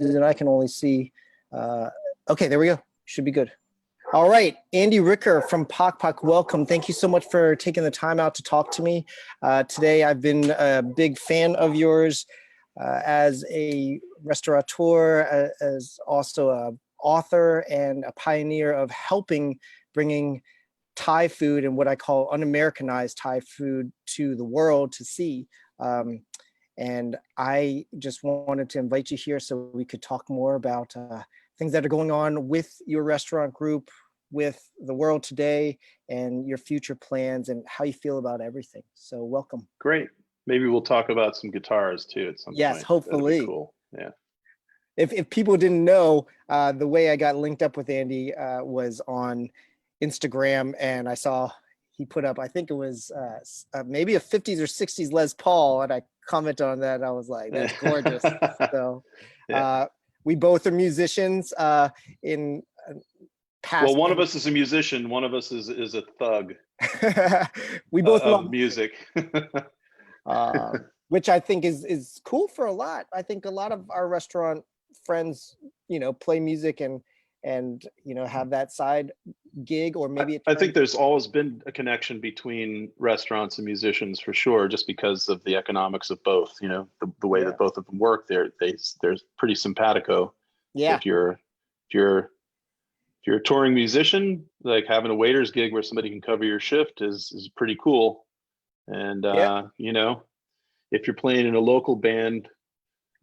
and I can only see. Okay, there we go. Should be good. All right, Andy Ricker from Pok Pok, welcome. Thank you so much for taking the time out to talk to me today. I've been a big fan of yours as a restaurateur, as also a author and a pioneer of helping bringing Thai food and what I call un-Americanized Thai food to the world to see. And I just wanted to invite you here so we could talk more about things that are going on with your restaurant group, with the world today, and your future plans and how you feel about everything. So welcome. Great. Maybe we'll talk about some guitars too at some point. Yes, hopefully. That'd be cool. Yeah. If people didn't know, the way I got linked up with Andy was on Instagram, and I saw he put up, I think it was maybe a 50s or 60s Les Paul, and I commented on that. I was like, that's gorgeous. So yeah. We both are musicians in past. Well, one of us is a musician. One of us is a thug. We both love music. Which I think is cool for a lot. I think a lot of our restaurant friends, play music and have that side gig, or maybe I think there's always been a connection between restaurants and musicians for sure, just because of the economics of both. The way that both of them work, they're pretty simpatico. Yeah. If you're a touring musician, like having a waiter's gig where somebody can cover your shift is pretty cool. And if you're playing in a local band,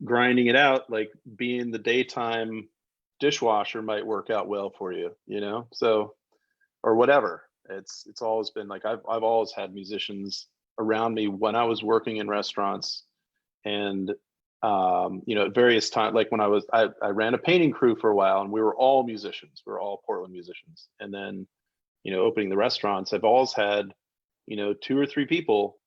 grinding it out, like being the daytime dishwasher might work out well for you, so, or whatever. It's always been like, I've always had musicians around me when I was working in restaurants, and at various times, like when I ran a painting crew for a while, and we were all musicians. We were all Portland musicians. And then, opening the restaurants, I've always had, 2 or 3 people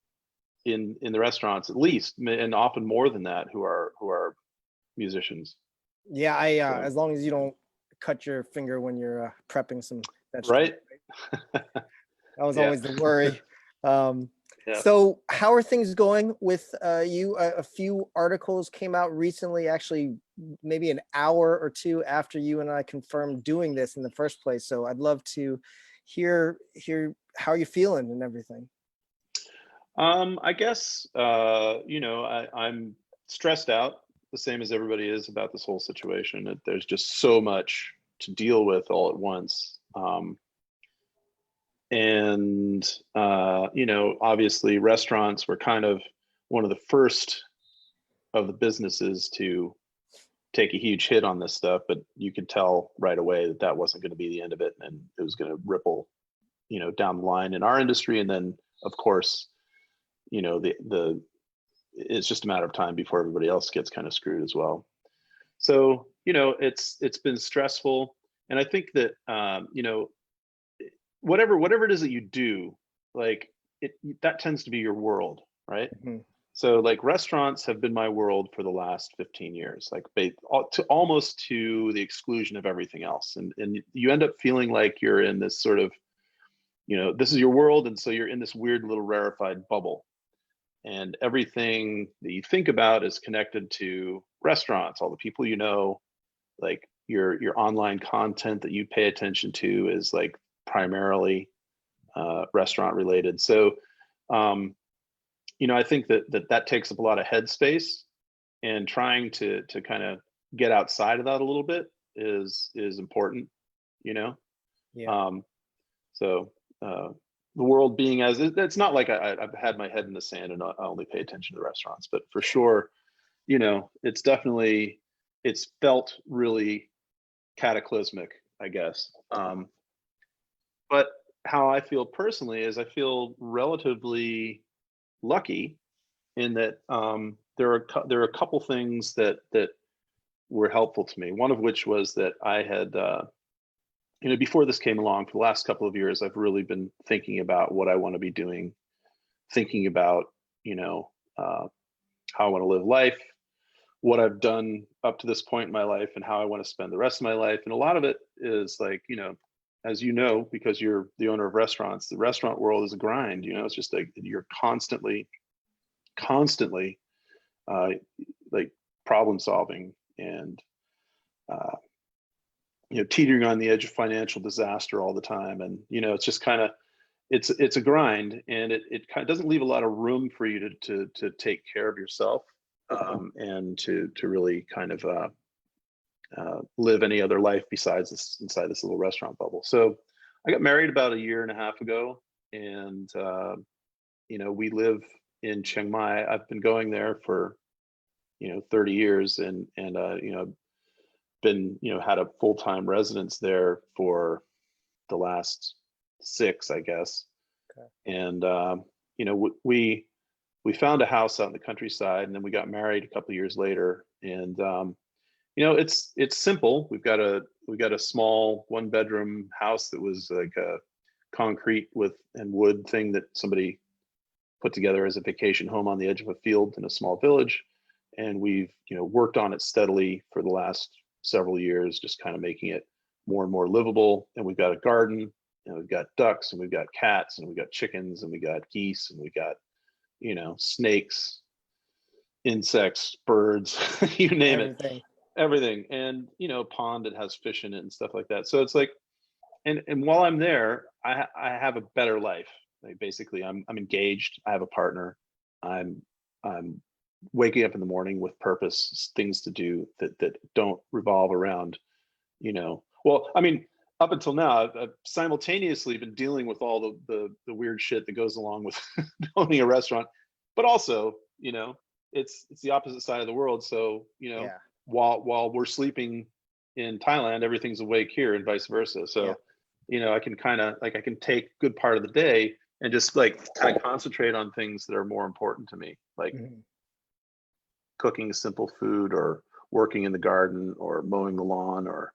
in the restaurants at least, and often more than that, who are musicians. Yeah, as long as you don't cut your finger when you're prepping some vegetables. Right. That was always the worry. Yeah. So how are things going with you? A few articles came out recently, actually maybe an hour or two after you and I confirmed doing this in the first place. So I'd love to hear how you're feeling and everything. I guess, I'm stressed out, the same as everybody is, about this whole situation. There's just so much to deal with all at once. Obviously restaurants were kind of one of the first of the businesses to take a huge hit on this stuff, but you could tell right away that wasn't going to be the end of it, and it was going to ripple, down the line in our industry. And then, of course, it's just a matter of time before everybody else gets kind of screwed as well. So, it's been stressful. And I think that, whatever it is that you do, like that tends to be your world, right? Mm-hmm. So like restaurants have been my world for the last 15 years, like almost to the exclusion of everything else. And you end up feeling like you're in this sort of, this is your world. And so you're in this weird little rarefied bubble. And everything that you think about is connected to restaurants. All the people like your online content that you pay attention to is like primarily restaurant related. So, I think that takes up a lot of headspace, and trying to kind of get outside of that a little bit is important, Yeah. The world being as it's not like I've had my head in the sand and I only pay attention to the restaurants, but for sure, it's felt really cataclysmic, I guess. But how I feel personally is I feel relatively lucky in that there are a couple things that were helpful to me. One of which was that I had before this came along, for the last couple of years, I've really been thinking about what I want to be doing, thinking about, how I want to live life, what I've done up to this point in my life, and how I want to spend the rest of my life. And a lot of it is like, as because you're the owner of restaurants, the restaurant world is a grind. It's just like you're constantly like problem solving and uh, teetering on the edge of financial disaster all the time. And, it's just kind of, it's a grind, and it kind of doesn't leave a lot of room for you to take care of yourself, and to really kind of live any other life besides this, inside this little restaurant bubble. So I got married about a year and a half ago, and we live in Chiang Mai. I've been going there for 30 years, and been had a full-time residence there for the last 6, I guess. Okay. And we found a house out in the countryside, and then we got married a couple of years later. And it's simple. We've got a small 1-bedroom house that was like a concrete and wood thing that somebody put together as a vacation home on the edge of a field in a small village. And we've worked on it steadily for the last several years, just kind of making it more and more livable. And we've got a garden, and we've got ducks, and we've got cats, and we've got chickens, and we got geese, and we got snakes, insects, birds, you name Everything. everything. And a pond that has fish in it and stuff like that. So it's like, and while I'm there, I have a better life. Like, basically, I'm engaged. I have a partner. I'm waking up in the morning with purpose, things to do that don't revolve around, well, I mean, up until now, I've simultaneously been dealing with all the weird shit that goes along with owning a restaurant, but also, it's the opposite side of the world. So, Yeah. while we're sleeping in Thailand, everything's awake here, and vice versa. So, I can kind of I can take good part of the day and just like kind of concentrate on things that are more important to me, like cooking simple food, or working in the garden, or mowing the lawn, or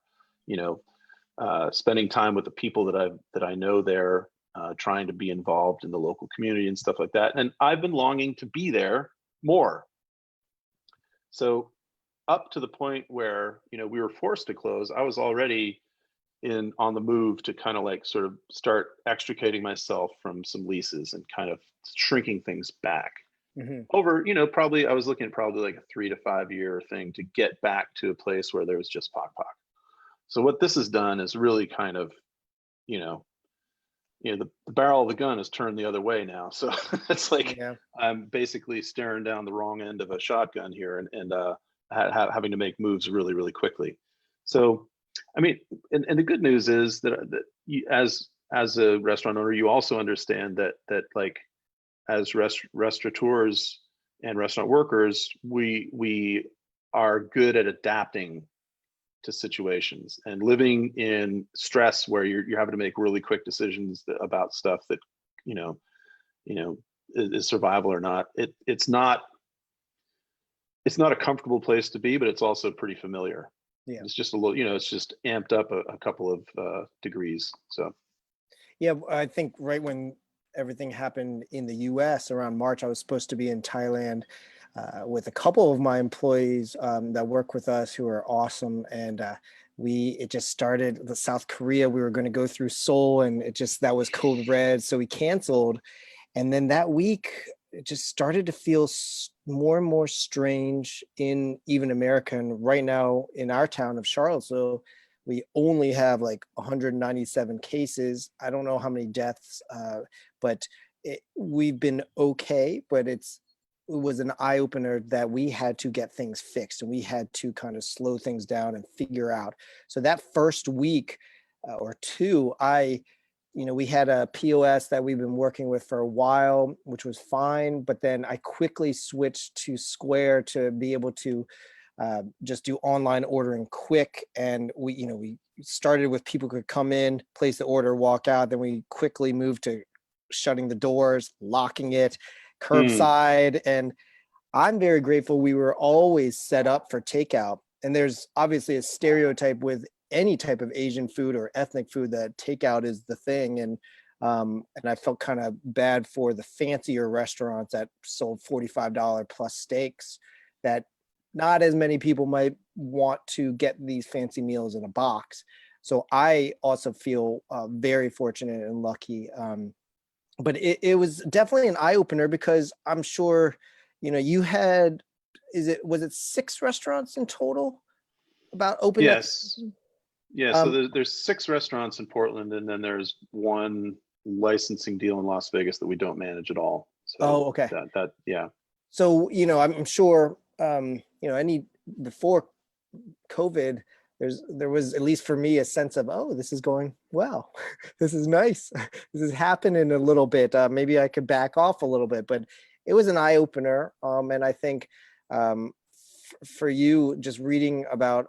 spending time with the people that I know there, trying to be involved in the local community and stuff like that. And I've been longing to be there more. So up to the point where we were forced to close, I was already on the move to kind of like sort of start extricating myself from some leases and kind of shrinking things back. Over, probably I was looking at probably like a 3 to 5 year thing to get back to a place where there was just Pok Pok. So what this has done is really kind of, the barrel of the gun is turned the other way now. So it's like I'm basically staring down the wrong end of a shotgun here, and having to make moves really, really quickly. So, I mean, and the good news is that you, as a restaurant owner, you also understand that like, as restaurateurs and restaurant workers, we are good at adapting to situations and living in stress where you're having to make really quick decisions about stuff that is survival or not. It's not a comfortable place to be, but it's also pretty familiar. Yeah, it's just a little, it's just amped up a couple of degrees. So yeah, I think right when everything happened in the US around March, I was supposed to be in Thailand with a couple of my employees that work with us, who are awesome. And it just started the South Korea. We were going to go through Seoul, and that was code red. So we canceled. And then that week, it just started to feel more and more strange in even America. And right now in our town of Charlottesville, we only have like 197 cases. I don't know how many deaths, but we've been okay. But it was an eye opener that we had to get things fixed, and we had to kind of slow things down and figure out. So that first week or two, we had a POS that we've been working with for a while, which was fine. But then I quickly switched to Square to be able to just do online ordering quick. And we started with people could come in, place the order, walk out. Then we quickly moved to shutting the doors, locking it, curbside. And I'm very grateful we were always set up for takeout. And there's obviously a stereotype with any type of Asian food or ethnic food that takeout is the thing. And I felt kind of bad for the fancier restaurants that sold $45 plus steaks, that not as many people might want to get these fancy meals in a box. So I also feel very fortunate and lucky. But it was definitely an eye opener, because I'm sure, you had, was it 6 restaurants in total? about opening up? Yes. Yeah. So Um, there's 6 restaurants in Portland, and then there's one licensing deal in Las Vegas that we don't manage at all. So oh, okay. yeah. So, I'm sure, before COVID, there was, at least for me, a sense of, oh, this is going well. This is nice. This is happening a little bit. Maybe I could back off a little bit, but it was an eye opener. And I think, for you, just reading about,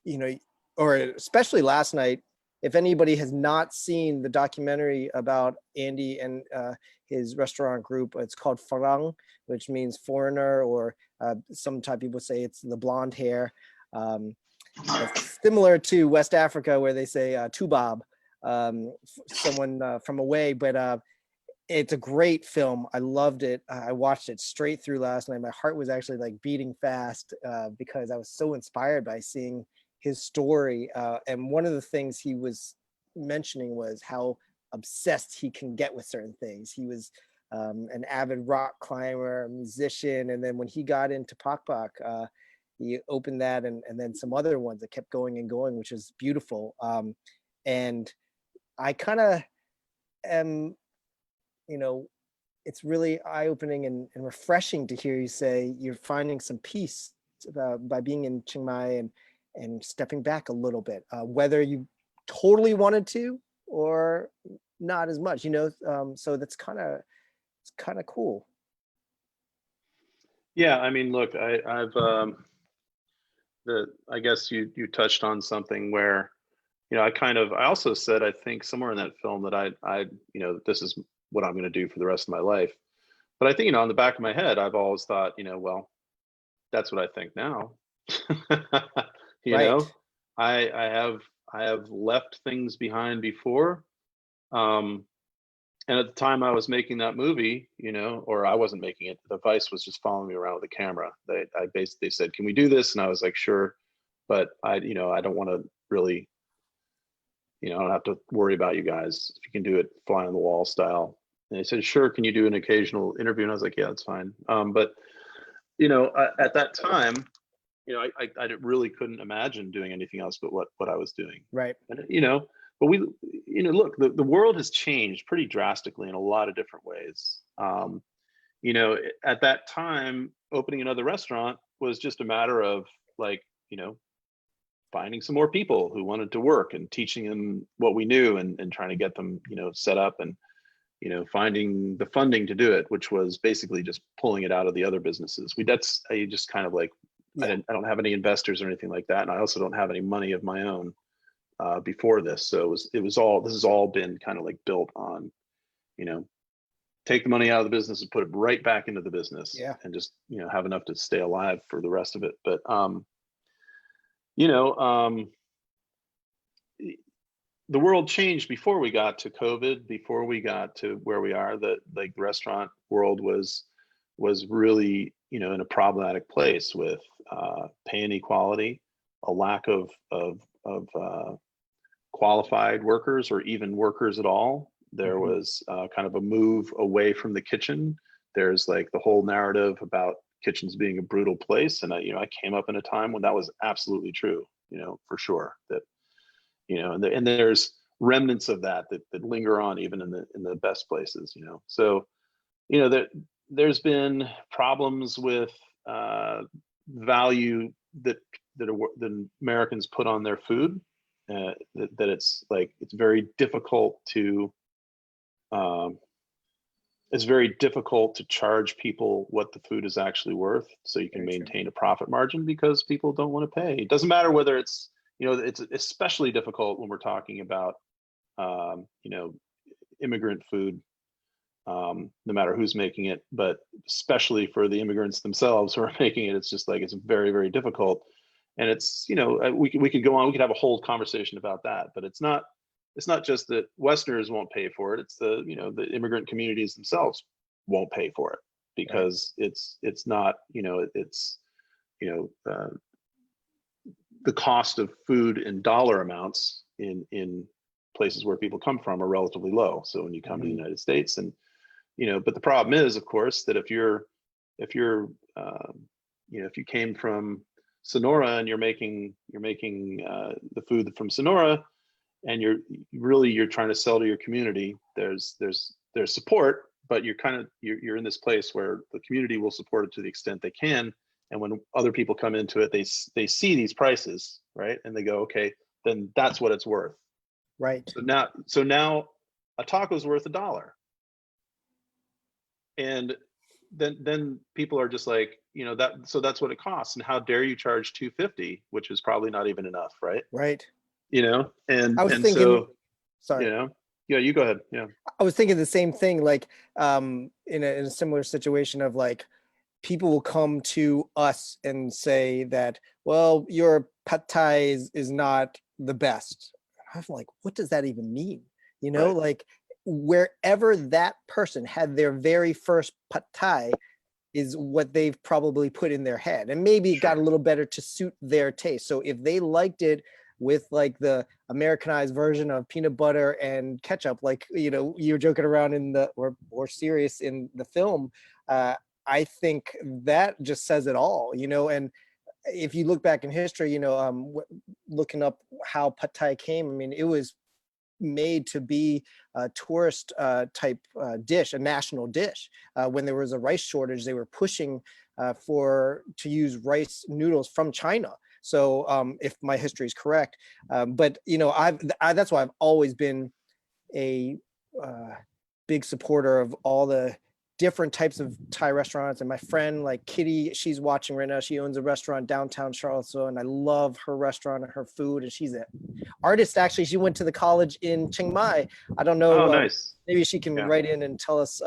you know, or especially last night, if anybody has not seen the documentary about Andy and his restaurant group, it's called Farang, which means foreigner, or some type people say it's the blonde hair. Um, it's similar to West Africa, where they say Tubab, someone from away, but it's a great film. I loved it. I watched it straight through last night. My heart was actually like beating fast because I was so inspired by seeing his story. And one of the things he was mentioning was how obsessed he can get with certain things. He was an avid rock climber, a musician, and then when he got into Pok Pok, he opened that, and then some other ones that kept going and going, which is beautiful. And I kind of am, it's really eye-opening and refreshing to hear you say you're finding some peace by being in Chiang Mai, and stepping back a little bit, whether you totally wanted to or not as much, so that's it's kind of cool. Yeah. I mean, look, I've I guess you touched on something where, I also said, I think somewhere in that film, that this is what I'm going to do for the rest of my life. But I think, on the back of my head, I've always thought, well, that's what I think now. you Right. know, I have left things behind before. Um, and at the time I was making that movie, or I wasn't making it, the Vice was just following me around with a camera. They said, "Can we do this?" And I was like, "Sure," but I don't want to really, I don't have to worry about you guys. If you can do it fly on the wall style. And they said, "Sure, can you do an occasional interview?" And I was like, "Yeah, that's fine." But at that time, I really couldn't imagine doing anything else but what I was doing. Right. And but look, the world has changed pretty drastically in a lot of different ways. At that time, opening another restaurant was just a matter of, like, finding some more people who wanted to work, and teaching them what we knew, and trying to get them, set up, and finding the funding to do it, which was basically just pulling it out of the other businesses. I just kind of like, Yeah. I don't have any investors or anything like that, and I also don't have any money of my own before this. So this has all been kind of like built on, take the money out of the business and put it right back into the business, Yeah. and just have enough to stay alive for the rest of it. But you know, the world changed before we got to COVID, before we got to where we are. That, like, the restaurant world was really, in a problematic place, with pay inequality, a lack of qualified workers, or even workers at all. There Mhm. was kind of a move away from the kitchen. There's, like, the whole narrative about kitchens being a brutal place, and I came up in a time when that was absolutely true, for sure. That, and there's remnants of that linger on even in the best places. So, that there's been problems with value that Americans put on their food. That it's very difficult to um, charge people what the food is actually worth, so you can Very true. maintain a profit margin, because people don't want to pay. It doesn't matter whether it's, it's especially difficult when we're talking about um, you know immigrant food, no matter who's making it, but especially for the immigrants themselves who are making it. It's just like, it's very, very difficult. And it's, we could go on, we could have a whole conversation about that, but it's not just that Westerners won't pay for it. It's the immigrant communities themselves won't pay for it, Right. because it's not, it's, you know, uh, the cost of food in dollar amounts in places where people come from are relatively low. So when you come to the Mhm. United States, and but the problem is, of course, that if you're if you came from Sonora and you're making the food from Sonora, and you're trying to sell to your community, there's support, but you're in this place where the community will support it to the extent they can. And when other people come into it, they see these prices, right? And they go, okay, then that's what it's worth. Right. So now a taco's worth $1. And then people are just like, so that's what it costs. And how dare you charge $2.50, which is probably not even enough, right? Right. And I was and thinking, so, sorry. yeah, you go ahead. Yeah. I was thinking the same thing, like in a similar situation of like people will come to us and say that, well, your pad thai is not the best. I'm like, what does that even mean? Right. Like wherever that person had their very first pad thai is what they've probably put in their head, and maybe it got a little better to suit their taste. So if they liked it with like the Americanized version of peanut butter and ketchup, like you're joking around in the or serious in the film, I think that just says it all. And if you look back in history, looking up how pad thai came, I mean, it was made to be a tourist type dish, a national dish. When there was a rice shortage, they were pushing to use rice noodles from China. So if my history is correct, but that's why I've always been a big supporter of all the different types of Thai restaurants. And my friend, like Kitty, she's watching right now. She owns a restaurant downtown Charlottesville, and I love her restaurant and her food. And she's an artist. Actually, she went to the college in Chiang Mai. I don't know. Oh, nice. Maybe she can Yeah. write in and tell us.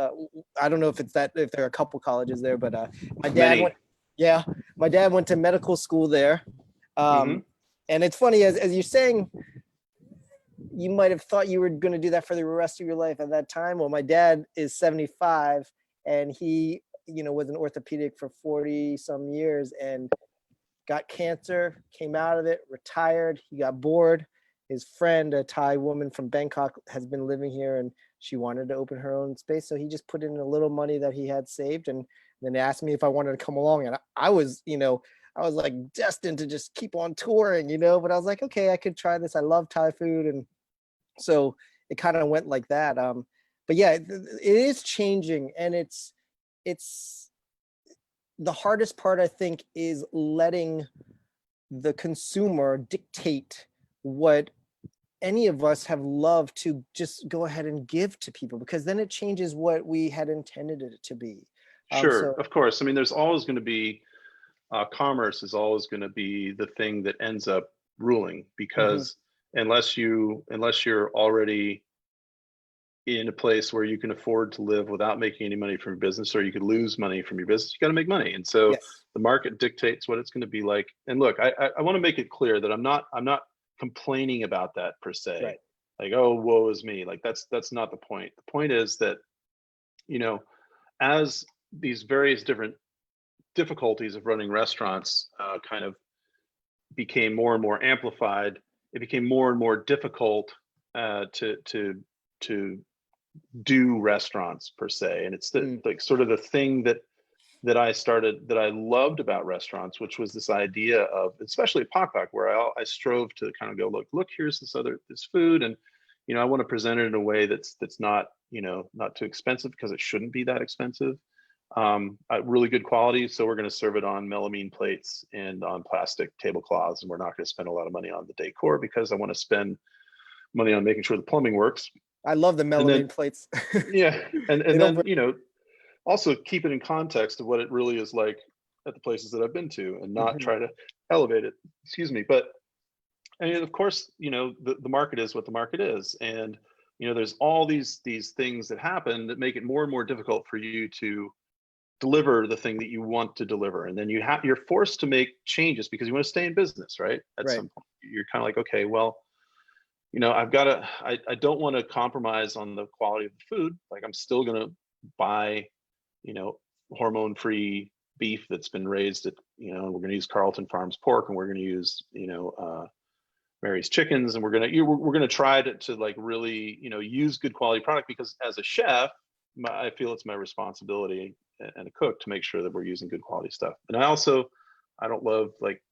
I don't know if there are a couple colleges there, but my dad Many. went. Yeah, my dad went to medical school there. And it's funny, as you're saying, you might have thought you were going to do that for the rest of your life at that time. Well, my dad is 75, and he, was an orthopedic for 40 some years and got cancer, came out of it, retired. He got bored. His friend, a Thai woman from Bangkok, has been living here, and she wanted to open her own space. So he just put in a little money that he had saved, and then asked me if I wanted to come along. And I was, I was like destined to just keep on touring, but I was like, okay, I could try this. I love Thai food. And so it kind of went like that. But yeah, it is changing, and it's the hardest part, I think, is letting the consumer dictate what any of us have loved to just go ahead and give to people, because then it changes what we had intended it to be. Sure, of course. I mean, there's always going to be commerce is always going to be the thing that ends up ruling, because unless you're already in a place where you can afford to live without making any money from your business, or you could lose money from your business, you got to make money. And so the market dictates what it's going to be like. And look, I want to make it clear that I'm not complaining about that per se. Right. Like, oh, woe is me. Like that's not the point. The point is that, as these various different difficulties of running restaurants kind of became more and more amplified, it became more and more difficult to do restaurants per se. And it's like sort of the thing that I loved about restaurants, which was this idea of, especially at Pok Pok, where I strove to kind of go, look, here's this food, and I want to present it in a way that's not not too expensive, because it shouldn't be that expensive. Really good quality, so we're going to serve it on melamine plates and on plastic tablecloths, and we're not going to spend a lot of money on the decor, because I want to spend money on making sure the plumbing works. I love the melamine plates. Yeah, and then also keep it in context of what it really is like at the places that I've been to, and not try to elevate it. Excuse me. But I mean, of course, the market is what the market is, and there's all these things that happen that make it more and more difficult for you to deliver the thing that you want to deliver. And then you're forced to make changes because you want to stay in business, right? At some point, you're kind of like, okay, well, I don't want to compromise on the quality of the food. Like, I'm still going to buy, hormone-free beef that's been raised at, we're going to use Carlton Farms pork, and we're going to use, Mary's chickens, and we're going to try to like really, use good quality product, because as a chef, I feel it's my responsibility and a cook to make sure that we're using good quality stuff. And I don't love like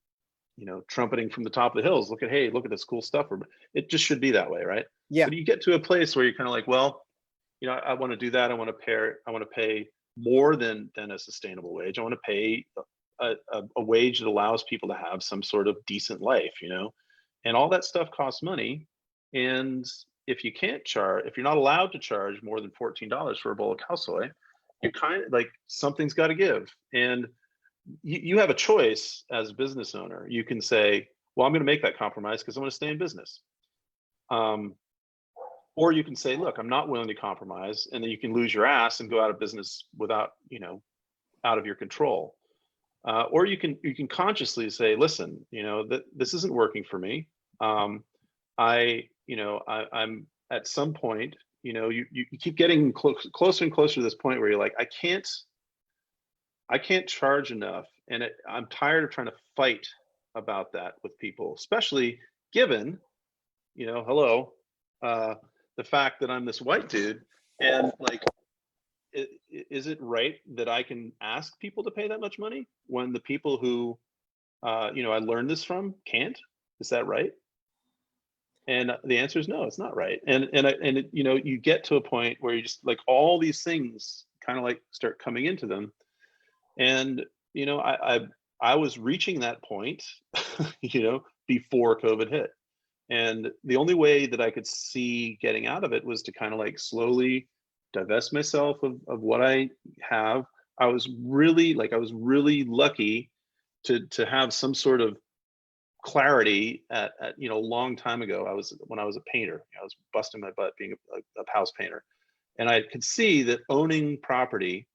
trumpeting from the top of the hills, look at this cool stuff. It just should be that way, right? Yeah. But you get to a place where you're kind of like, well, I want to do that. I want to pay more than a sustainable wage. I want to pay a wage that allows people to have some sort of decent life, and all that stuff costs money. And if you're not allowed to charge more than $14 for a bowl of cow soy, you kind of like, something's got to give. And you have a choice as a business owner. You can say, well, I'm going to make that compromise because I want to stay in business. Or you can say, look, I'm not willing to compromise, and then you can lose your ass and go out of business without, out of your control. Or you can consciously say, listen, this isn't working for me. I'm at some point, you keep getting closer and closer to this point where you're like, I can't charge enough, and I'm tired of trying to fight about that with people, especially given, the fact that I'm this white dude, and like, is it right that I can ask people to pay that much money when the people who, I learned this from can't? Is that right? And the answer is no, it's not right. And you get to a point where you just like, all these things kind of like start coming into them. And, I was reaching that point, before COVID hit. And the only way that I could see getting out of it was to kind of like slowly divest myself of what I have. I was really lucky to have some sort of clarity at a long time ago. When I was a painter, I was busting my butt being a house painter. And I could see that owning property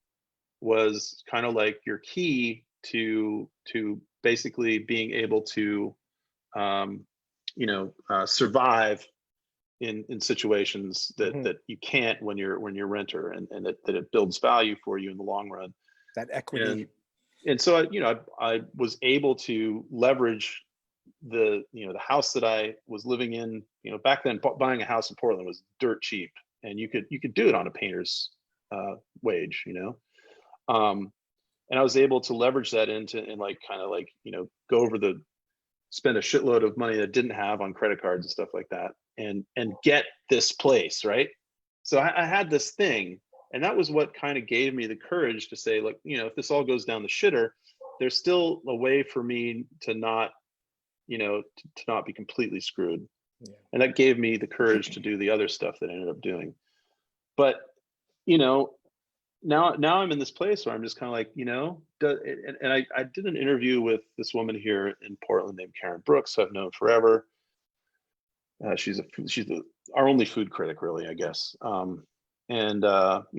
was kind of like your key to basically being able to survive in situations that you can't when you're a renter, and that it builds value for you in the long run. That equity. And so I was able to leverage the house that I was living in. Back then, buying a house in Portland was dirt cheap, and you could do it on a painter's wage. And I was able to leverage that into and like kind of like go over spend a shitload of money that I didn't have on credit cards and stuff like that, and get this place, right? So I had this thing, and that was what kind of gave me the courage to say, like, if this all goes down the shitter, there's still a way for me to not, to not be completely screwed. Yeah. And that gave me the courage to do the other stuff that I ended up doing. But, now I'm in this place where I'm just kind of like, and I did an interview with this woman here in Portland named Karen Brooks, who I've known forever. She's our only food critic, really, I guess. She ended up.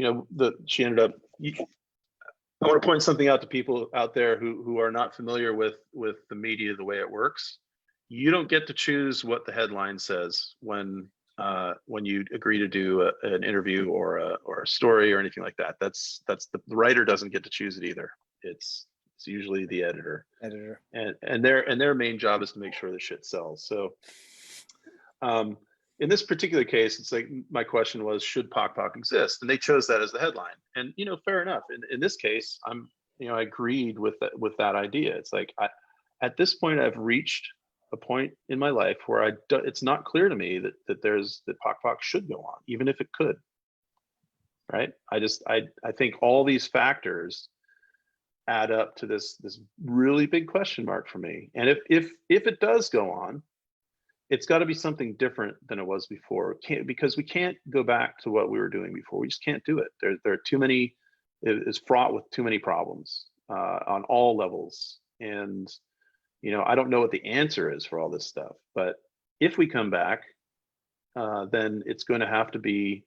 I want to point something out to people out there who are not familiar with the media, the way it works. You don't get to choose what the headline says when you agree to do an interview or a story or anything like that. That's the writer doesn't get to choose it either. It's usually the editor. And their main job is to make sure the shit sells. So in this particular case, it's like, my question was, should Pok Pok exist? And they chose that as the headline. And fair enough. In this case, I agreed with that idea. It's like, at this point, I've reached a point in my life where it's not clear to me that Pok Pok should go on, even if it could. Right? I think all these factors add up to this really big question mark for me. And if it does go on, it's got to be something different than it was before. Because we can't go back to what we were doing before. We just can't do it. There are too many. It's fraught with too many problems on all levels. And I don't know what the answer is for all this stuff. But if we come back, then it's going to have to be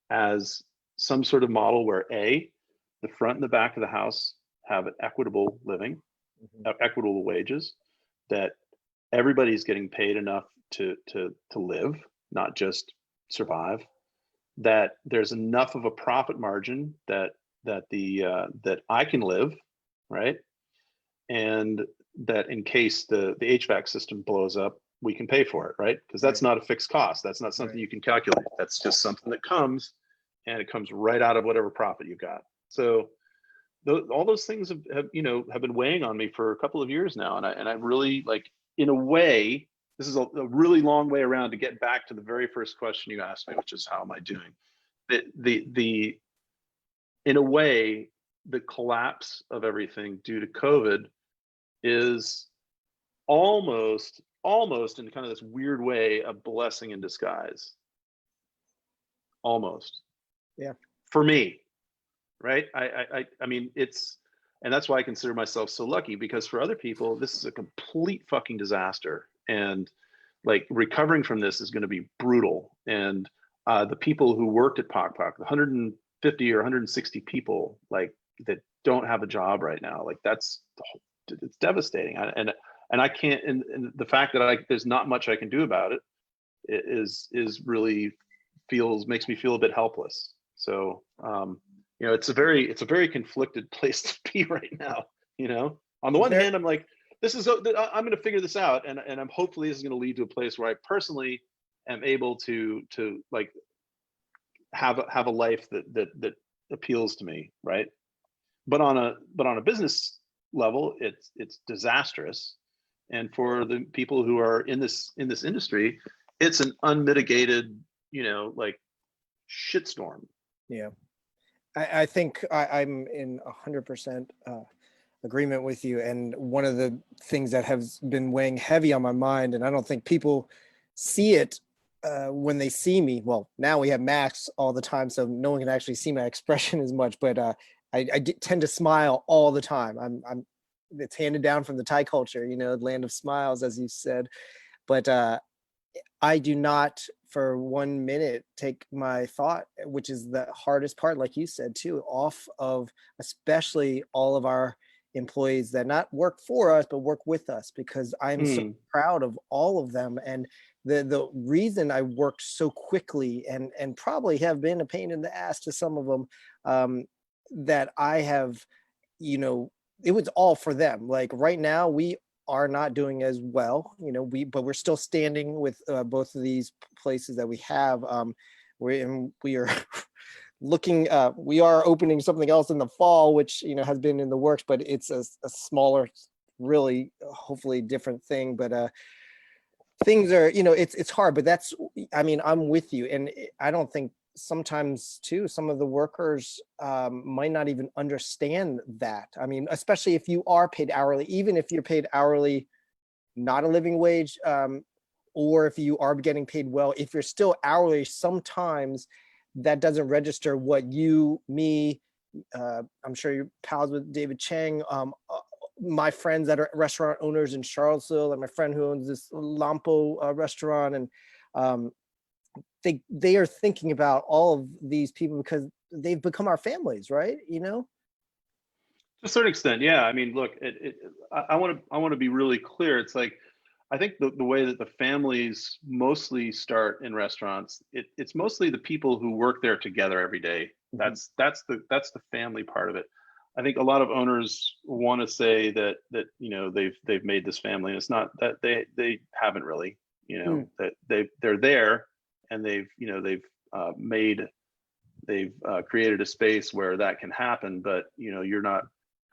as some sort of model where the front and the back of the house have an equitable living, equitable wages, that everybody's getting paid enough to live, not just survive, that there's enough of a profit margin that I can live, right? And that in case the HVAC system blows up, we can pay for it, right? Because that's not a fixed cost. That's not something you can calculate. That's just something that comes, and it comes right out of whatever profit you got. So all those things have been weighing on me for a couple of years now, and I really, like, in a way, this is a really long way around to get back to the very first question you asked me, which is how am I doing? The in a way, the collapse of everything due to COVID is almost in kind of this weird way a blessing in disguise. Almost. Yeah. For me, right? I mean, and that's why I consider myself so lucky, because for other people, this is a complete fucking disaster. And like, recovering from this is going to be brutal. And the people who worked at Pok Pok, the 150 or 160 people, like, that don't have a job right now, like, it's devastating. And I can't, and the fact that there's not much I can do about it is really makes me feel a bit helpless. So, it's a very conflicted place to be right now. On the one hand, I'm like, I'm going to figure this out, and I'm hopefully this is going to lead to a place where I personally am able to like have a life that appeals to me, right? But on a business level, it's disastrous, and for the people who are in this industry, it's an unmitigated, like, shitstorm. Yeah. I think I'm in 100% agreement with you. And one of the things that has been weighing heavy on my mind, and I don't think people see it when they see me. Well, now we have masks all the time, so no one can actually see my expression as much. But I tend to smile all the time. It's handed down from the Thai culture, land of smiles, as you said. But I do not for 1 minute take my thought, which is the hardest part, like you said too, off of especially all of our employees that not work for us, but work with us, because I'm so proud of all of them. And the reason I worked so quickly and probably have been a pain in the ass to some of them, that I have, it was all for them. Like right now, we are not doing as well, but we're still standing with both of these places that we have. We are looking, we are opening something else in the fall, which, has been in the works, but it's a smaller, really, hopefully different thing. But things are, it's hard, but I'm with you. And I don't think sometimes too, some of the workers might not even understand that. I mean, especially if you are paid hourly, even if you're paid hourly, not a living wage, or if you are getting paid well, if you're still hourly, sometimes that doesn't register what me, I'm sure you're pals with David Chang, my friends that are restaurant owners in Charlottesville, and my friend who owns this Lampo restaurant, and they are thinking about all of these people because they've become our families, right? To a certain extent, yeah. I mean, look, I want to be really clear. It's like, I think the way that the families mostly start in restaurants, it's mostly the people who work there together every day. That's the family part of it. I think a lot of owners want to say that they've made this family, and it's not that. They haven't really. That they're there, and they've created a space where that can happen. But you're not,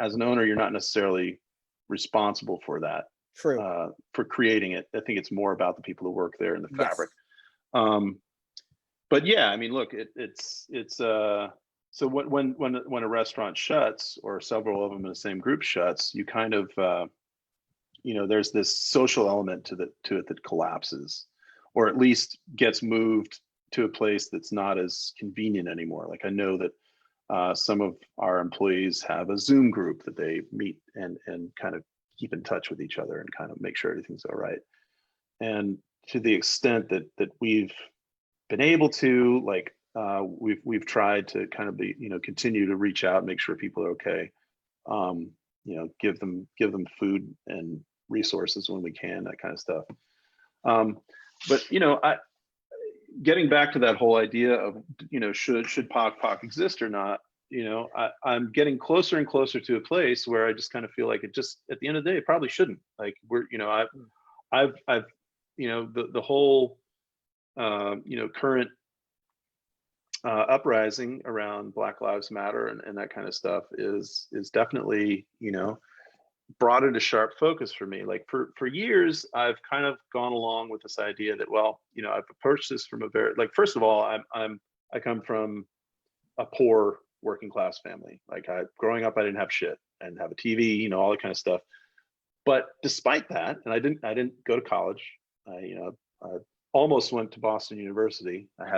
as an owner, you're not necessarily responsible for that. True. For creating it. I think it's more about the people who work there and the fabric. Yes. But yeah, I mean, look, it's so when a restaurant shuts, or several of them in the same group shuts, you kind of there's this social element to it that collapses, or at least gets moved to a place that's not as convenient anymore. Like, I know that some of our employees have a Zoom group that they meet and kind of keep in touch with each other and kind of make sure everything's all right. And to the extent that we've been able to, like, we've tried to kind of continue to reach out, make sure people are okay, give them food and resources when we can, that kind of stuff. But getting back to that whole idea of should Pok Pok exist or not, I'm getting closer and closer to a place where I just kind of feel like it just, at the end of the day, it probably shouldn't. Like, I've the whole current uprising around Black Lives Matter and that kind of stuff is definitely, brought into sharp focus for me. Like for years, I've kind of gone along with this idea that, well, I've approached this from a very, like, first of all, I come from a poor working class family. Like, growing up, I didn't have shit. I didn't have a TV, all that kind of stuff. But despite that, and I didn't go to college. I almost went to Boston University. I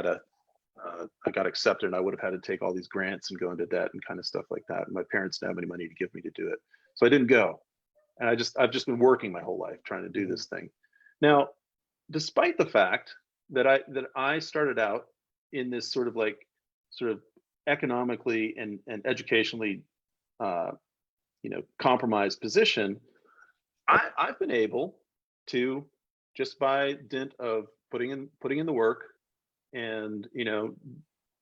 got accepted, and I would have had to take all these grants and go into debt and kind of stuff like that. And my parents didn't have any money to give me to do it, so I didn't go. And I've just been working my whole life trying to do this thing. Now, despite the fact that I started out in this sort of economically and educationally compromised position, I've been able to, just by dint of putting in the work and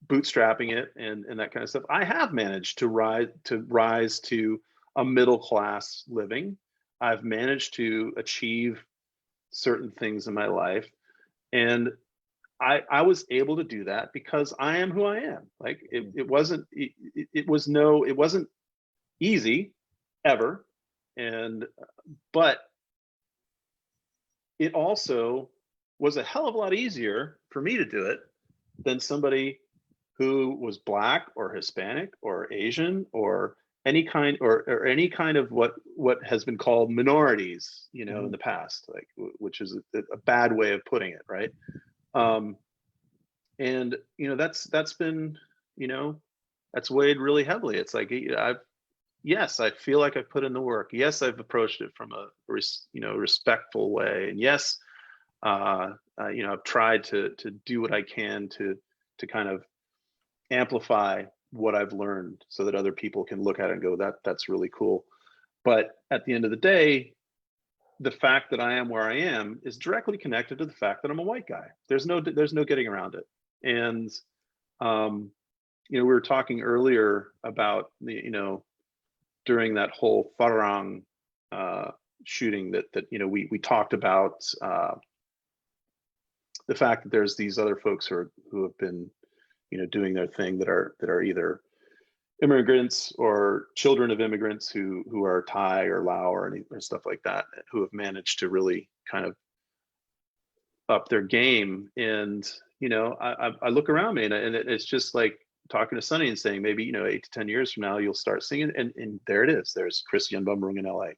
bootstrapping it and that kind of stuff, I have managed to rise to a middle class living. I've managed to achieve certain things in my life, and I was able to do that because I am who I am. Like, it wasn't easy ever, but it also was a hell of a lot easier for me to do it than somebody who was Black or Hispanic or Asian or any kind of what has been called minorities, in the past, like, which is a bad way of putting it, right? And that's been, that's weighed really heavily. It's like, yes, I feel like I've put in the work. Yes, I've approached it from a respectful way, and yes, I've tried to do what I can to kind of amplify what I've learned so that other people can look at it and go, that's really cool. But at the end of the day, the fact that I am where I am is directly connected to the fact that I'm a white guy. There's no getting around it. And we were talking earlier about during that whole Farang shooting that we talked about the fact that there's these other folks who have been doing their thing that are either immigrants or children of immigrants who are Thai or Lao or stuff like that, who have managed to really kind of up their game. And I look around me and it's just like talking to Sonny and saying, maybe 8 to 10 years from now you'll start singing, and there it is. There's Chris Yunbumrung in LA.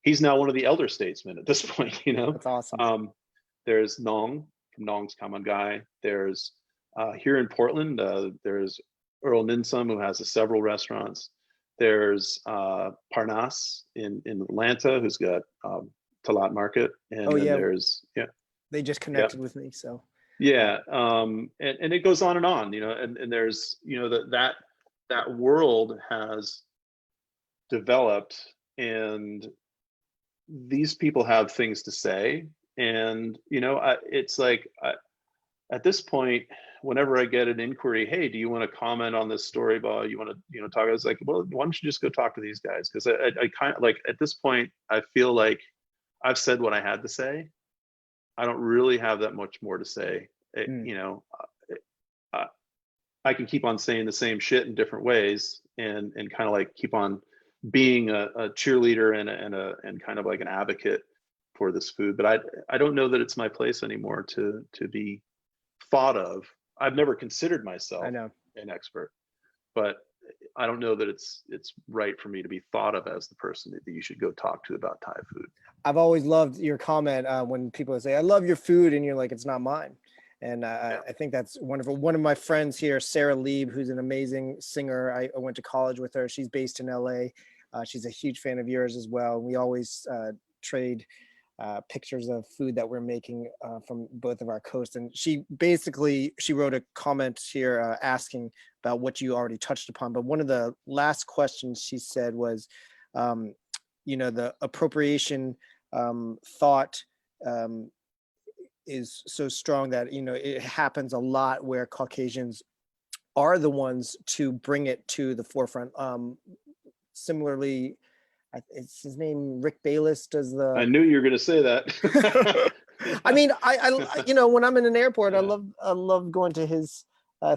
He's now one of the elder statesmen at this point. That's awesome. There's Nong from Nong's Kamangai. There's here in Portland, there's Earl Ninsum, who has several restaurants. There's Parnas in Atlanta, who's got Talat Market, and there's they just connected with me, so and it goes on, and there's that world has developed, and these people have things to say, and it's like at this point, whenever I get an inquiry, hey, do you want to comment on this story about, you want to talk? I was like, well, why don't you just go talk to these guys? Because I kind of, like, at this point, I feel like I've said what I had to say. I don't really have that much more to say. I can keep on saying the same shit in different ways, and kind of like keep on being a cheerleader and kind of like an advocate for this food. But I don't know that it's my place anymore to be thought of. I've never considered myself an expert, but I don't know that it's right for me to be thought of as the person that you should go talk to about Thai food. I've always loved your comment when people say, I love your food, and you're like, it's not mine. And I think that's wonderful. One of my friends here, Sarah Lieb, who's an amazing singer. I went to college with her. She's based in LA. She's a huge fan of yours as well. We always trade pictures of food that we're making from both of our coasts. And she wrote a comment here asking about what you already touched upon. But one of the last questions she said was, the appropriation thought is so strong that, it happens a lot where Caucasians are the ones to bring it to the forefront. Similarly, it's his name, Rick Bayless does the. I knew you were going to say that. I mean, I when I'm in an airport, I love going to his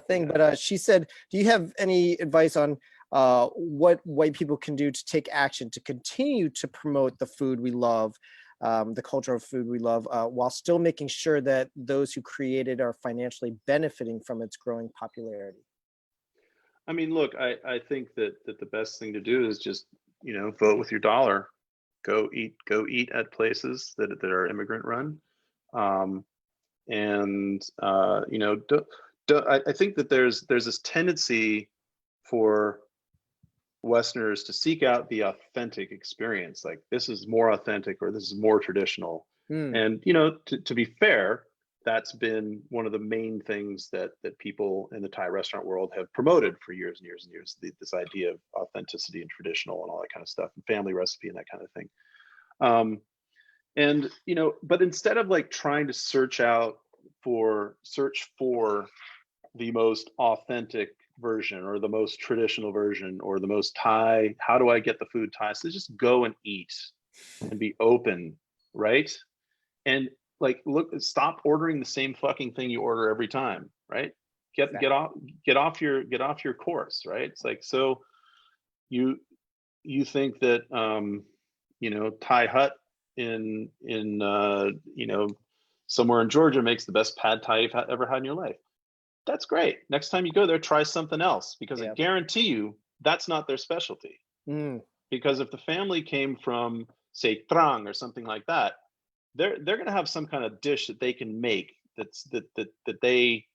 thing. Yeah. But she said, do you have any advice on what white people can do to take action to continue to promote the food we love, the culture of food we love, while still making sure that those who create it are financially benefiting from its growing popularity? I mean, look, I think that the best thing to do is just, vote with your dollar. Go eat at places that are immigrant run. Um, and I think that there's this tendency for Westerners to seek out the authentic experience, like this is more authentic or this is more traditional. Mm, And to be fair, that's been one of the main things that people in the Thai restaurant world have promoted for years and years and years. This idea of authenticity and traditional and all that kind of stuff, and family recipe and that kind of thing. Um, and but instead of like trying to search for the most authentic version or the most traditional version or the most Thai, how do I get the food Thai? So just go and eat and be open, right? And like, look, stop ordering the same fucking thing you order every time, right? Get exactly. get off get off your course, right? It's like, so you think that Thai Hut in somewhere in Georgia makes the best pad Thai you've ever had in your life. That's great. Next time you go there, try something else, because I Yeah. guarantee you that's not their specialty. Mm, Because if the family came from, say, Trang or something like that, they're going to have some kind of dish that they can make that they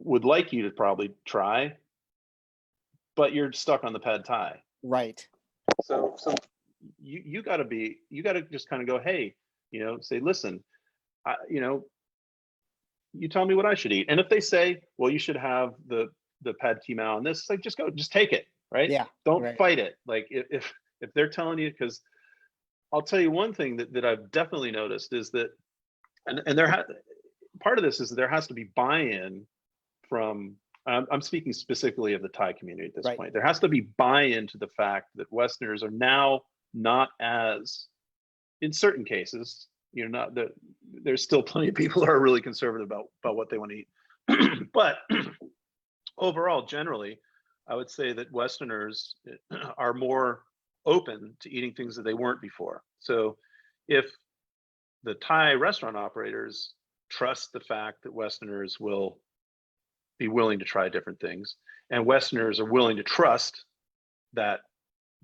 would like you to probably try, but you're stuck on the pad Thai. right. So you got to just kind of go, hey, say, listen, I, you tell me what I should eat. And if they say, well, you should have the pad Thai mao and this, it's like, just take it, right? Yeah. Don't Right. fight it. Like if they're telling you, because I'll tell you one thing that I've definitely noticed is that, and part of this is that there has to be buy-in from, I'm speaking specifically of the Thai community at this Right. point. There has to be buy-in to the fact that Westerners are now not as, in certain cases, not that there's still plenty of people who are really conservative about what they want to eat. But overall, generally, I would say that Westerners are more open to eating things that they weren't before. So if the Thai restaurant operators trust the fact that Westerners will be willing to try different things, and Westerners are willing to trust that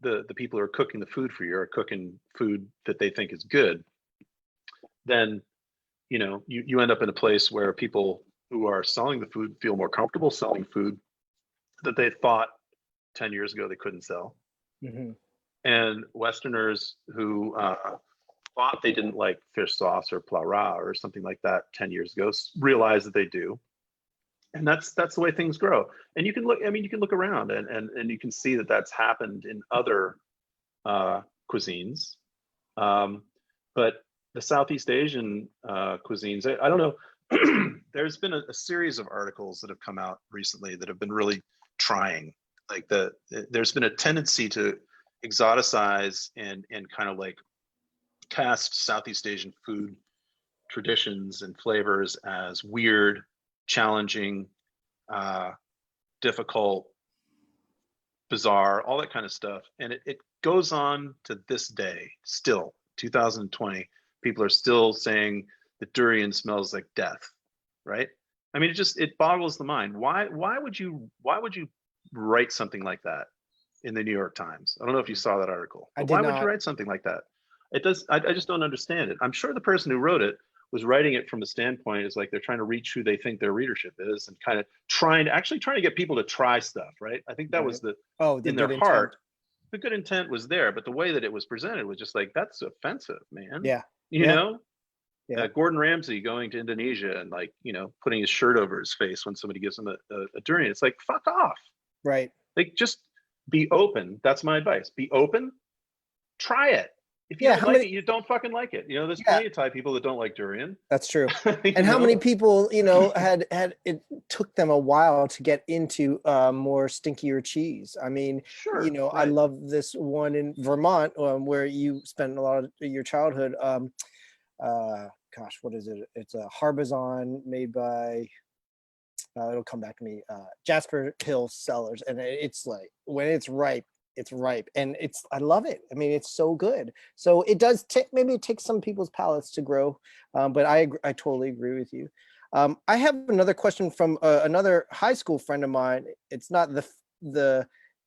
the people who are cooking the food for you are cooking food that they think is good, then you end up in a place where people who are selling the food feel more comfortable selling food that they thought 10 years ago they couldn't sell. Hmm. And Westerners who thought they didn't like fish sauce or plara or something like that 10 years ago realize that they do. And that's the way things grow. And you can look around and you can see that that's happened in other cuisines. But the Southeast Asian cuisines, I don't know. There's been a series of articles that have come out recently that have been really trying. Like there's been a tendency to exoticize and kind of like cast Southeast Asian food traditions and flavors as weird, challenging, difficult, bizarre, all that kind of stuff. And it goes on to this day, still 2020. People are still saying that durian smells like death, right? I mean, it boggles the mind. Why would you write something like that in the New York Times? I don't know if you saw that article, I but did why would you not. write something like that? It does. I just don't understand it. I'm sure the person who wrote it was writing it from a standpoint is like they're trying to reach who they think their readership is and kind of trying to get people to try stuff, right? I think that Right. was Oh, the in their good intent. heart, the good intent was there, but the way that it was presented was just like, that's offensive, man. Yeah. You Yeah. know, Yeah. Gordon Ramsay going to Indonesia and like, putting his shirt over his face when somebody gives him a durian. It's like, fuck off. Right. Like, just be open. That's my advice. Be open. Try it. If you Yeah. don't How like many? it, you don't fucking like it. There's Yeah. plenty of Thai people that don't like durian. That's true. And you how many know, people, had it took them a while to get into more stinkier cheese. I mean, sure, I right. love this one in Vermont where you spent a lot of your childhood. Gosh, what is it? It's a Harbizon made by it'll come back to me. Jasper Hill Cellars, and it's like when it's ripe, and I love it. I mean, it's so good. So it does take, maybe it takes some people's palates to grow, but I totally agree with you. I have another question from another high school friend of mine. It's not the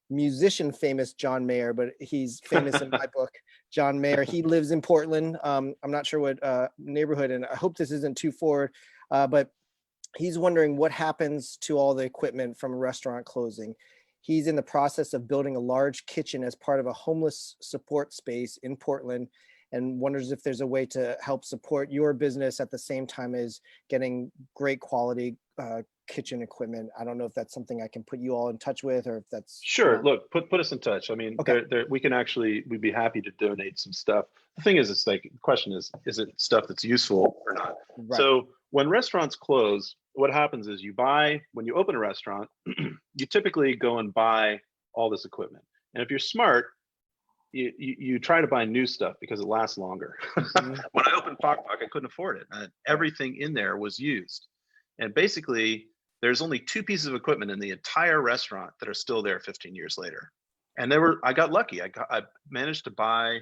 musician famous John Mayer, but he's famous in my book. John Mayer. He lives in Portland. I'm not sure what neighborhood, and I hope this isn't too forward, but he's wondering what happens to all the equipment from a restaurant closing. He's in the process of building a large kitchen as part of a homeless support space in Portland, and wonders if there's a way to help support your business at the same time as getting great quality kitchen equipment. I don't know if that's something I can put you all in touch with, or if that's Sure. Look, put us in touch. I mean, okay. we'd be happy to donate some stuff. The thing is, it's like, the question is it stuff that's useful or not? Right. So when restaurants close, what happens is when you open a restaurant, you typically go and buy all this equipment. And if you're smart, you try to buy new stuff because it lasts longer. Mm-hmm. When I opened Pok Pok, I couldn't afford it. Everything in there was used. And basically, there's only 2 pieces of equipment in the entire restaurant that are still there 15 years later. And I got lucky. I managed to buy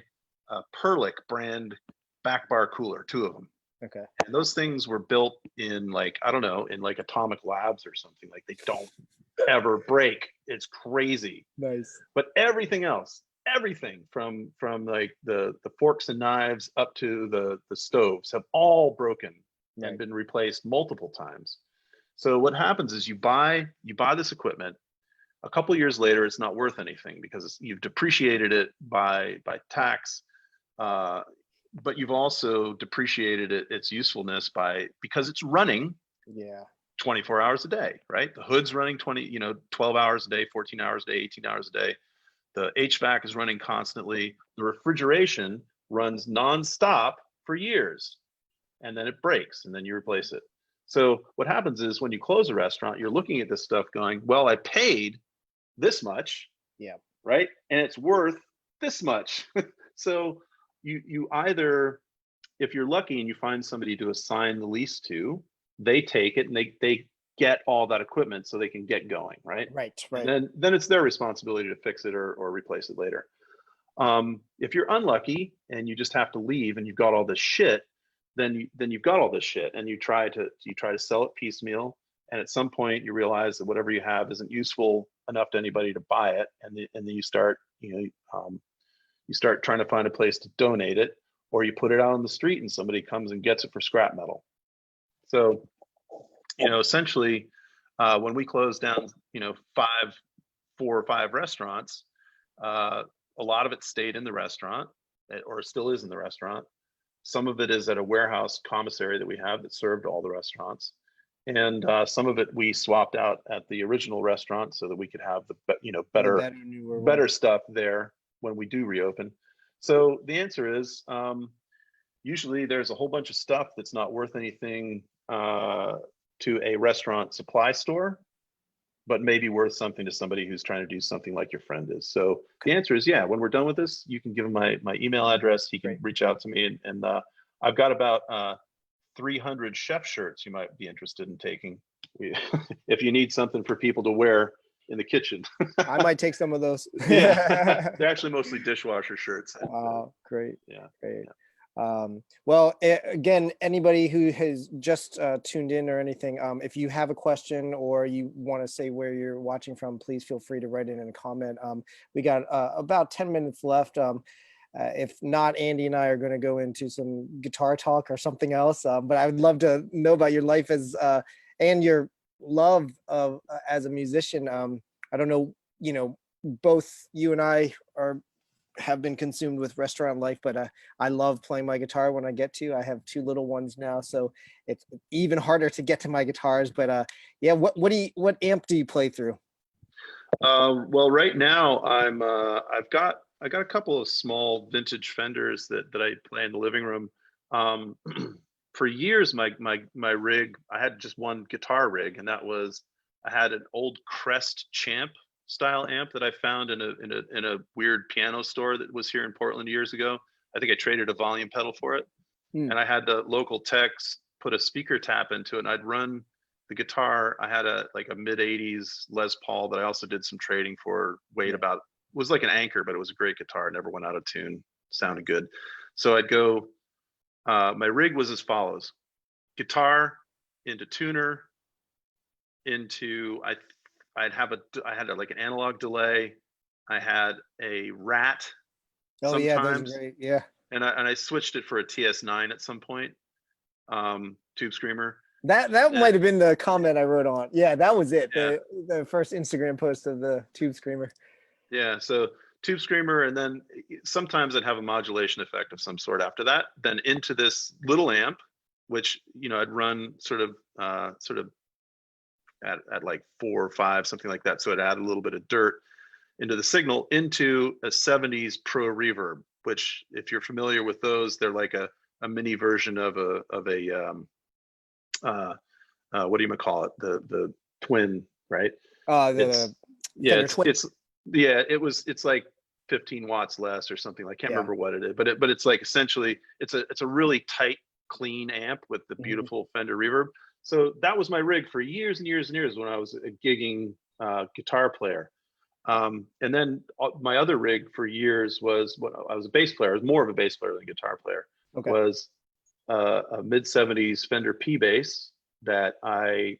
a Perlick brand back bar cooler, 2 of them. Okay. And those things were built in like, I don't know, in like atomic labs or something. Like, they don't ever break. It's crazy. Nice. But everything else, everything from like the forks and knives up to the stoves have all broken and been replaced multiple times. So what happens is you buy this equipment. A couple of years later, it's not worth anything because you've depreciated it by tax, but you've also depreciated its usefulness because it's running 24 hours a day, right? The hood's running 12 hours a day, 14 hours a day, 18 hours a day. The HVAC is running constantly. The refrigeration runs nonstop for years, and then it breaks, and then you replace it. So what happens is when you close a restaurant, you're looking at this stuff going, well, I paid this much, right? And it's worth this much. So you either, if you're lucky and you find somebody to assign the lease to, they take it and they get all that equipment so they can get going, right? Right. And then it's their responsibility to fix it or replace it later. If you're unlucky and you just have to leave and you've got all this shit, then you've got all this shit, and you try to sell it piecemeal, and at some point you realize that whatever you have isn't useful enough to anybody to buy it, and then you start you start trying to find a place to donate it, or you put it out on the street and somebody comes and gets it for scrap metal. So essentially, when we closed down 4 or 5 restaurants, a lot of it stayed in the restaurant, or still is in the restaurant. Some of it is at a warehouse commissary that we have that served all the restaurants. And some of it we swapped out at the original restaurant so that we could have the better stuff there when we do reopen. So the answer is usually there's a whole bunch of stuff that's not worth anything to a restaurant supply store, but maybe worth something to somebody who's trying to do something like your friend is. So the answer is, when we're done with this, you can give him my email address. He can reach out to me, and I've got about 300 chef shirts you might be interested in taking if you need something for people to wear in the kitchen. I might take some of those. They're actually mostly dishwasher shirts. Oh, great. Yeah. Great. Well, again, anybody who has just tuned in or anything, if you have a question or you want to say where you're watching from, please feel free to write in a comment. We got about 10 minutes left. If not, Andy and I are going to go into some guitar talk or something else. But I would love to know about your life and your love of as a musician. I don't know, both you and I have been consumed with restaurant life, but I love playing my guitar when I get to. I have 2 little ones now, so it's even harder to get to my guitars. But what amp do you play through? Well, right now I got a couple of small vintage Fenders that I play in the living room. For years, my rig, I had just one guitar rig, and I had an old Crest Champ style amp that I found in a weird piano store that was here in Portland years ago. I think I traded a volume pedal for it. And I had the local techs put a speaker tap into it, and I'd run the guitar, I had a mid 80s Les Paul that I also did some trading for, weighed about, was like an Anchor, but it was a great guitar, never went out of tune, sounded good. So I'd go, my rig was as follows: guitar into tuner, into I had like an analog delay, I had a Rat Oh yeah, those are sometimes, great. Yeah. and I switched it for a TS9 at some point, Tube Screamer. That And might have been the comment I wrote on. Yeah, that was it. yeah, The first Instagram post of the Tube Screamer. yeah. So Tube Screamer, and then sometimes I'd have a modulation effect of some sort after that. Then into this little amp, which I'd run sort of at like 4 or 5, something like that. So it added a little bit of dirt into the signal, into a 70s Pro Reverb, which, if you're familiar with those, they're like a mini version of a what do you call it? The twin, right? It's The yeah, Fender Twin. it's like 15 watts less or something. I can't Yeah. remember what it is, but it's like essentially it's a really tight, clean amp with the beautiful Fender reverb. So that was my rig for years and years and years when I was a gigging guitar player. And then my other rig for years was when I was a bass player. I was more of a bass player than a guitar player. Okay. Was a mid 70s Fender P bass that I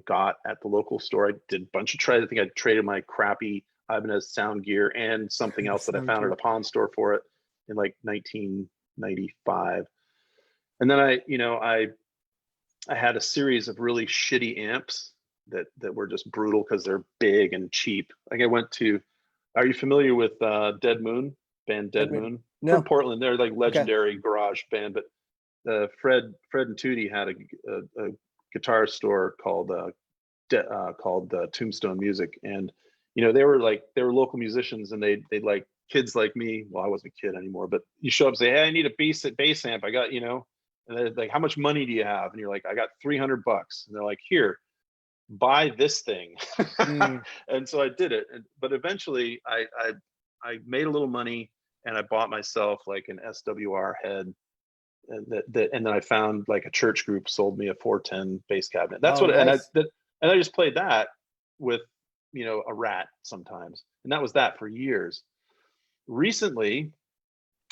got at the local store. I did a bunch of trades. I think I traded my crappy Ibanez sound gear and something else that I found at a pawn store for it in like 1995. And then I had a series of really shitty amps that were just brutal because they're big and cheap. Like I went to, are you familiar with Dead Moon, band Dead Moon? No. From Portland. They're like legendary Okay. garage band. But Fred and Tootie had a guitar store called Tombstone Music, and they were local musicians, and they'd like kids like me. Well, I wasn't a kid anymore, but you show up and say, hey, I need a bass amp. I got, and they're like, how much money do you have? And you're like, I got $300. And they're like, here, buy this thing. And so I did it. But eventually I made a little money, and I bought myself like an SWR head. And then I found like a church group sold me a 410 bass cabinet. That's what, Nice. and I just played that with, a Rat sometimes. And that was that for years. Recently,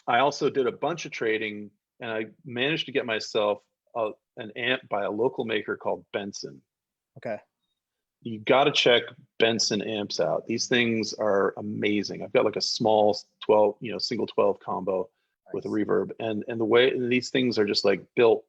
I also did a bunch of trading, and I managed to get myself an amp by a local maker called Benson. Okay. You got to check Benson amps out. These things are amazing. I've got like a small 12, single 12 combo with a reverb, and the way these things are just like built,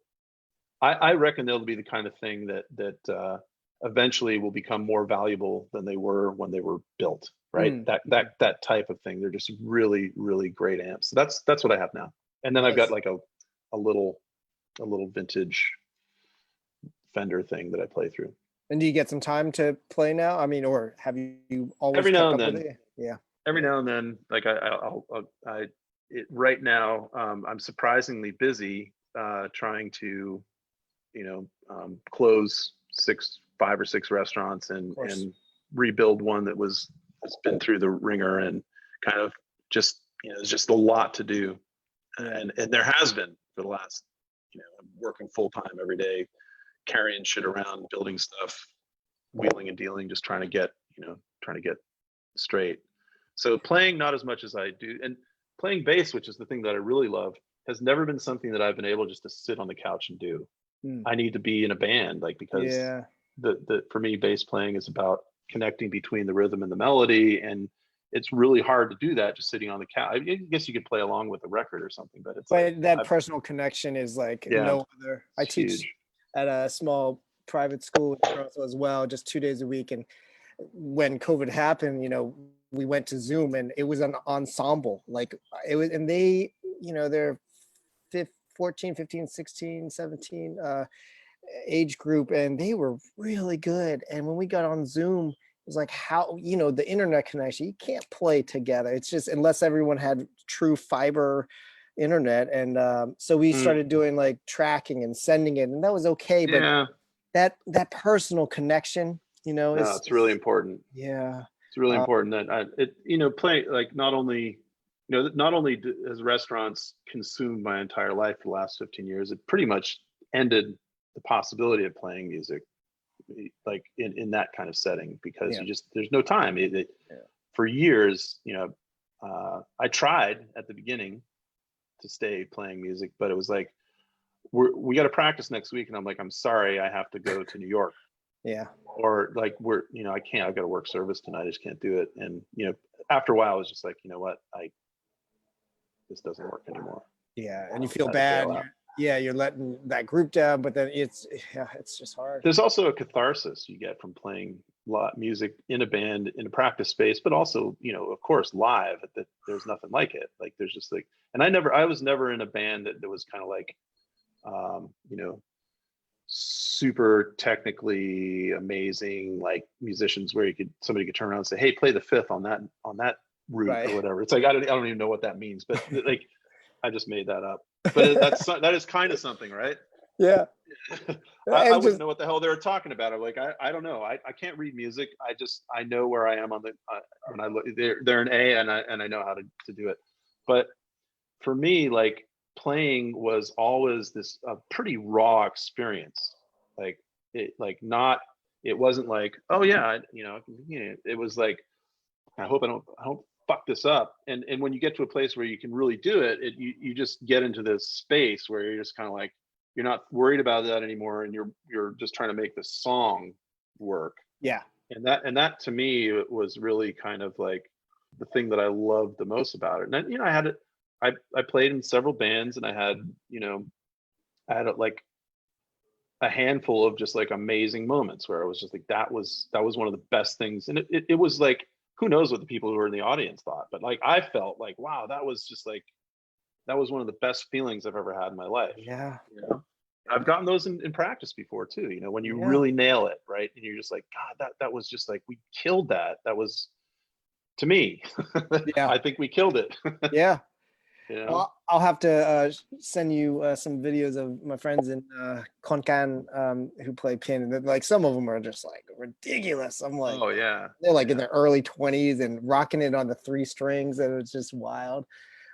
I reckon they'll be the kind of thing that eventually will become more valuable than they were when they were built, right? That type of thing. They're just really, really great amps. So that's what I have now. And then I've got like a little vintage Fender thing that I play through. And do you get some time to play now? I mean, or have you always every kept now up and with then? it? Yeah. Every now and then, like right now, I'm surprisingly busy trying to, close 5 or 6 restaurants and rebuild one that's been through the ringer, and kind of just, there's just a lot to do. And there has been for the last, I'm working full time every day, carrying shit around, building stuff, wheeling and dealing, just trying to get straight. So playing not as much as I do, and playing bass, which is the thing that I really love, has never been something that I've been able just to sit on the couch and do. I need to be in a band, because for me, bass playing is about connecting between the rhythm and the melody, and it's really hard to do that just sitting on the couch. I guess you could play along with the record or something, but that personal connection is like no other. I teach huge at a small private school in Toronto as well, just 2 days a week. And when COVID happened, we went to Zoom, and it was an ensemble. Like it was, and they, they're 14, 15, 16, 17 age group, and they were really good. And when we got on Zoom, it was like, how, the internet connection, you can't play together. It's just, unless everyone had true fiber internet. And so we started doing like tracking and sending it, and that was okay. But that personal connection, it's really important. Yeah. It's really important that play, like, not only has restaurants consumed my entire life for the last 15 years, it pretty much ended the possibility of playing music. like in that kind of setting, because Yeah. there's no time. For years, I tried at the beginning to stay playing music, but it was like, we got to practice next week. And I'm like, I'm sorry, I have to go to New York. Yeah. Or like, I can't, I've got to work service tonight. I just can't do it. And, after a while I was just like, you know what, this doesn't work anymore. Yeah. And you feel bad. You're letting that group down, but then it's just hard. There's also a catharsis you get from playing music in a band, in a practice space, but also, of course, live. That there's nothing like it. Like, there's just like, and I was never in a band that was kind of like, super technically amazing, like musicians where somebody could turn around and say, hey, play the fifth on that route, right, or whatever. It's like, I don't even know what that means, but like, I just made that up. But that is kind of something, right? Yeah. I wouldn't know what the hell they were talking about. I'm like, I don't know. I can't read music. I know where I am on the when I look. They're an A, and I know how to do it. But for me, like, playing was always this a pretty raw experience. Like, it wasn't like, oh yeah, it was like, I hope I don't fuck this up. And when you get to a place where you can really do it, you just get into this space where you're just kind of like, you're not worried about that anymore, and you're just trying to make the song work. Yeah. And that to me was really kind of like the thing that I loved the most about it. And then, I played in several bands, and I had like a handful of just like amazing moments where I was just like, that was one of the best things. And it was like, who knows what the people who were in the audience thought, but like, I felt like, wow, that was just like, that was one of the best feelings I've ever had in my life. Yeah. I've gotten those in practice before too, when you really nail it, right? And you're just like, God, that was just like, we killed that. That was, to me, yeah. I think we killed it. Yeah. I'll have to send you some videos of my friends in Konkan who play piano. Like, some of them are just like ridiculous. I'm like, oh yeah, they're like in their early 20s and rocking it on the 3 strings, and it's just wild.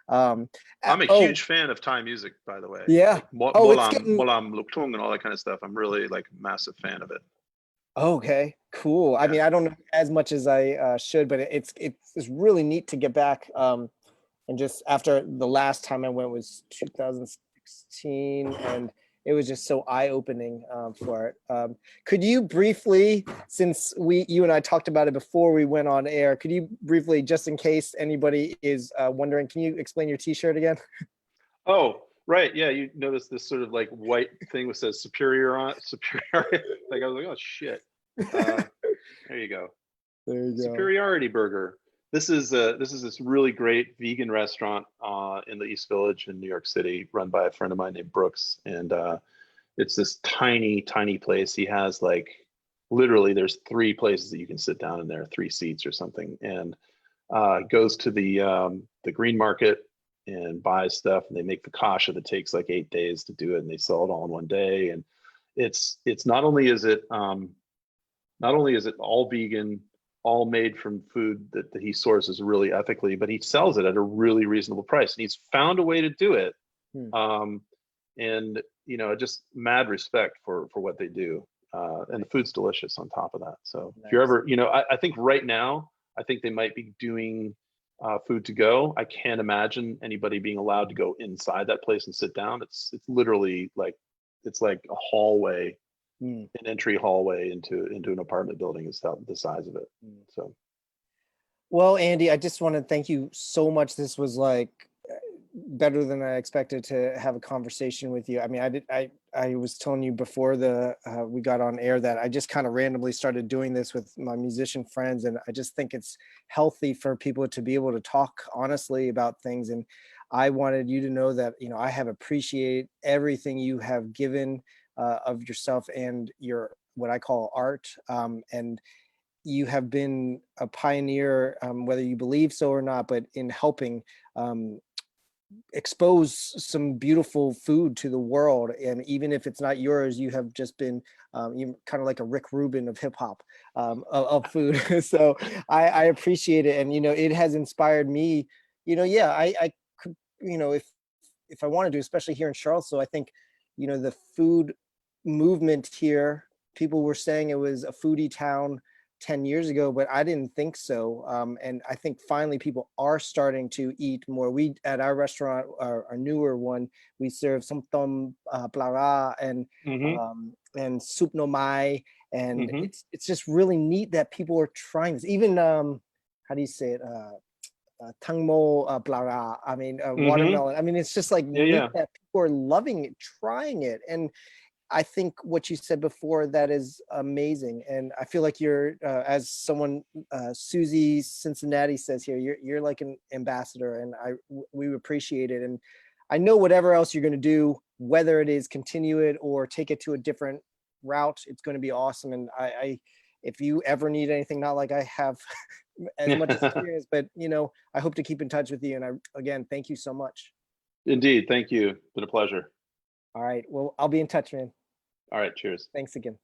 I'm a huge fan of Thai music, by the way. Yeah. Like, Molam Luktung and all that kind of stuff. I'm really like a massive fan of it. Okay, cool. Yeah. I mean, I don't know as much as I should, but it's really neat to get back. And just after the last time I went was 2016, and it was just so eye-opening for it. Could you briefly, since you and I talked about it before we went on air, could you briefly, just in case anybody is wondering, can you explain your T-shirt again? Oh, right. Yeah, you notice this sort of like white thing that says superior on it. Superior. Like, I was like, oh shit. There you go. There you go. Superiority Burger. This is this really great vegan restaurant in the East Village in New York City, run by a friend of mine named Brooks. And it's this tiny, tiny place. He has like, literally, there's 3 places that you can sit down in there, 3 seats or something. And goes to the green market and buys stuff, and they make focaccia that takes like 8 days to do it, and they sell it all in one day. And it's not only is it all vegan, all made from food that he sources really ethically, but he sells it at a really reasonable price, and he's found a way to do it. And just mad respect for what they do, and the food's delicious on top of that. So nice. If you're ever, I think right now, I think they might be doing food to go. I can't imagine anybody being allowed to go inside that place and sit down. It's literally like, it's like a hallway. An entry hallway into an apartment building is the size of it. So, well, Andy, I just want to thank you so much. This was like better than I expected to have a conversation with you. I mean, I was telling you before we got on air that I just kind of randomly started doing this with my musician friends, and I just think it's healthy for people to be able to talk honestly about things. And I wanted you to know that I have appreciated everything you have given of yourself and your, what I call, art, and you have been a pioneer, whether you believe so or not, but in helping expose some beautiful food to the world. And even if it's not yours, you have just been you kind of like a Rick Rubin of hip hop, of food. So I appreciate it, and it has inspired me. I could, if I wanted to, especially here in Charlotte. So I think the food movement here, People were saying it was a foodie town 10 years ago, but I didn't think so. And I think finally people are starting to eat more. We, at our restaurant, our newer one, we serve somtom plara Mm-hmm. and soup no mai. And Mm-hmm. it's just really neat that people are trying this. Even, how do you say it? Tangmo plara. I mean, Mm-hmm. watermelon. I mean, it's just like Yeah, neat yeah. that people are loving it, trying it. And I think what you said before, that is amazing. And I feel like you're, as someone, Susie Cincinnati says here, you're like an ambassador, and we appreciate it. And I know whatever else you're going to do, whether it is continue it or take it to a different route, it's going to be awesome. And if you ever need anything, not like I have as much experience, but I hope to keep in touch with you. And again, thank you so much. Indeed. Thank you. Been a pleasure. All right. Well, I'll be in touch, man. All right. Cheers. Thanks again.